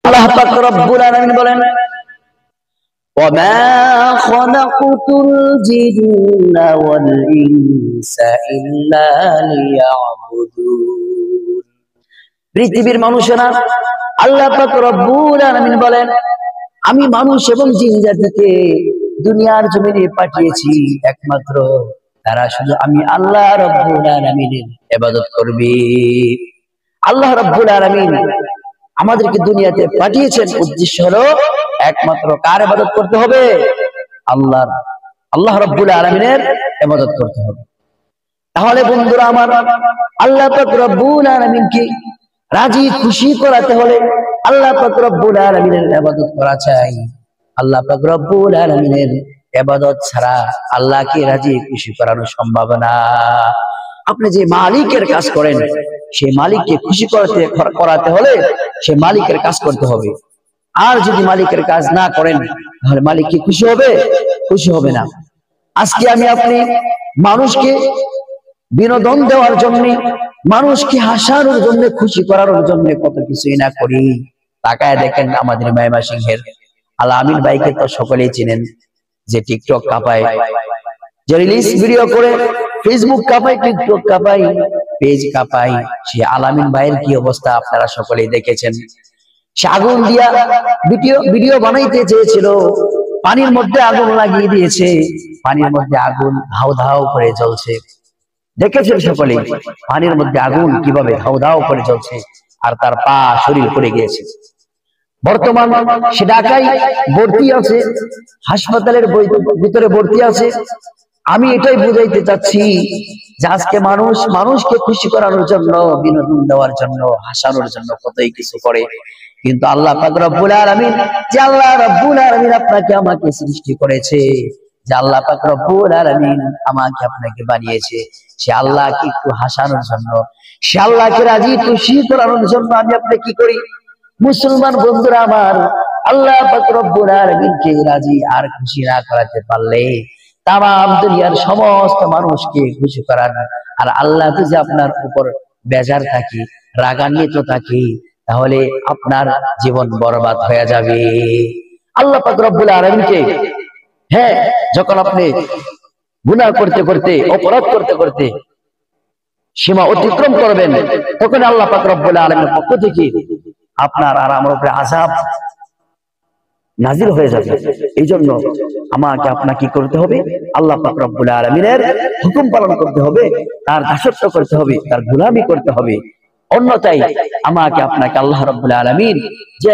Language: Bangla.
আল্লাহ পাক রব্বুল আলামিন বলেন, ওয়ামা খালাকুতুল জিন্না ওয়াল ইনসা ইল্লা লিয়াবুদুন। পৃথিবীর মানুষেরা, আল্লাহ পাক রব্বুল আলামিন বলেন, আমি মানুষ এবং জিন জাতিকে দুনিয়ার জমিনে পাঠিয়েছি একমাত্র তারা শুধু আমি আল্লাহ রব্বুল আলামিনের ইবাদত করবে। আল্লাহ রব্বুল আলামিন আমাদেরকে দুনিয়াতে পাঠিয়েছেন, উদ্দেশ্য হলো একমাত্র কার ইবাদত করতে হবে? আল্লাহ রব্বুল আলামিনের ইবাদত করতে হবে। তাহলে বন্ধুরা আমার, আল্লাহ পাক রব্বুল আলামিনকে রাজি খুশি করাতে হলে আল্লাহ পাক রব্বুল আলামিনের ইবাদত করা চাই। আল্লাহ পাক রব্বুল আলামিনের ইবাদত ছাড়া আল্লাহকে রাজি খুশি করানো সম্ভব না। আপনি যে মালিকের কাজ করেন, সেই মালিককে খুশি করাতে হলে সে মালিকের কাজ করতে হবে। আর যদি মালিকের কাজ না করেন, তাহলে মালিক কি খুশি হবে? খুশি হবে না। আজকে আমি আপনি মানুষকে বিনোদন দেওয়ার জন্য, মানুষকে হাসানোর জন্য, খুশি করানোর জন্য কত কিছুই না করি। তাকায় দেখেন আমাদের ময়মনসিংহের আল আমিন ভাইকে তো সকলেই চিনেন, যে টিকটক কাঁপায়, যে রিলিজ ভিডিও করে ফেসবুক কাঁপায়, টিকটক কাঁপায়, পেজ কাঁপায়। সে আল আমিন ভাইয়ের কি অবস্থা আপনারা সকলেই দেখেছেন। সে আগুন দিয়া ভিডিও বানাইতে চেয়েছিল, পানির মধ্যে আগুন লাগিয়ে দিয়েছে, পানির মধ্যে আগুন ধাও ধাও করে জ্বলছে। দেখেছেন সকলে পানির মধ্যে আগুন কিভাবে ধাও ধাও করে জ্বলছে, আর তার পা শরীর পড়ে গিয়েছে। বর্তমান সে ঢাকায় ভর্তি আছে, হাসপাতালের ভিতরে ভর্তি আছে। আমি এটাই বুঝাইতে চাচ্ছি যে আজকে মানুষকে খুশি করানোর জন্য, বিনোদন দেওয়ার জন্য, হাসানোর জন্য কতই কিছু করে, কিন্তু আল্লাহ পাক রব্বুল আলামিন, যে আল্লাহ রব্বুল আলামিন আপনাকে আমাকে সৃষ্টি করেছে, যে আল্লাহ পাক রব্বুল আলামিন আমাকে আপনাকে বানিয়েছে, সে আল্লাহকে একটু হাসানোর জন্য, সে আল্লাহকে রাজি খুশি করানোর জন্য আমি আপনি কি করি? মুসলমান বন্ধুরা আমার, আল্লাহ পাক রব্বুল আলামিনকে রাজি আর খুশি না করাতে পারলে তামাম দুনিয়ার সমস্ত মানুষকে খুশি করান, আর আল্লাহ যদি আপনার উপর বেজার থাকি, রাগান্বিত থাকি, তাহলে আপনার জীবন বরবাদ হয়ে যাবে। আল্লাহ পাক রব্বুল আলামিনকে, হ্যাঁ, যখন আপনি গুনাহ করতে করতে, অপরাধ করতে করতে সীমা অতিক্রম করবেন, তখন আল্লাহ পাক রব্বুল আলামিনের পক্ষ থেকে আপনার আর আমার উপরে আযাব নাজিল হয়ে যাবে। এই জন্য আমাকে আপনাকে কি করতে হবে? আল্লাহ পাক রব্বুল আলামিনের হুকুম পালন করতে হবে, তার দাসত্ব করতে হবে, তার গোলামি করতে হবে। অন্যথায় আমাকে আপনাকে আল্লাহ রব্বুল আলামিন যে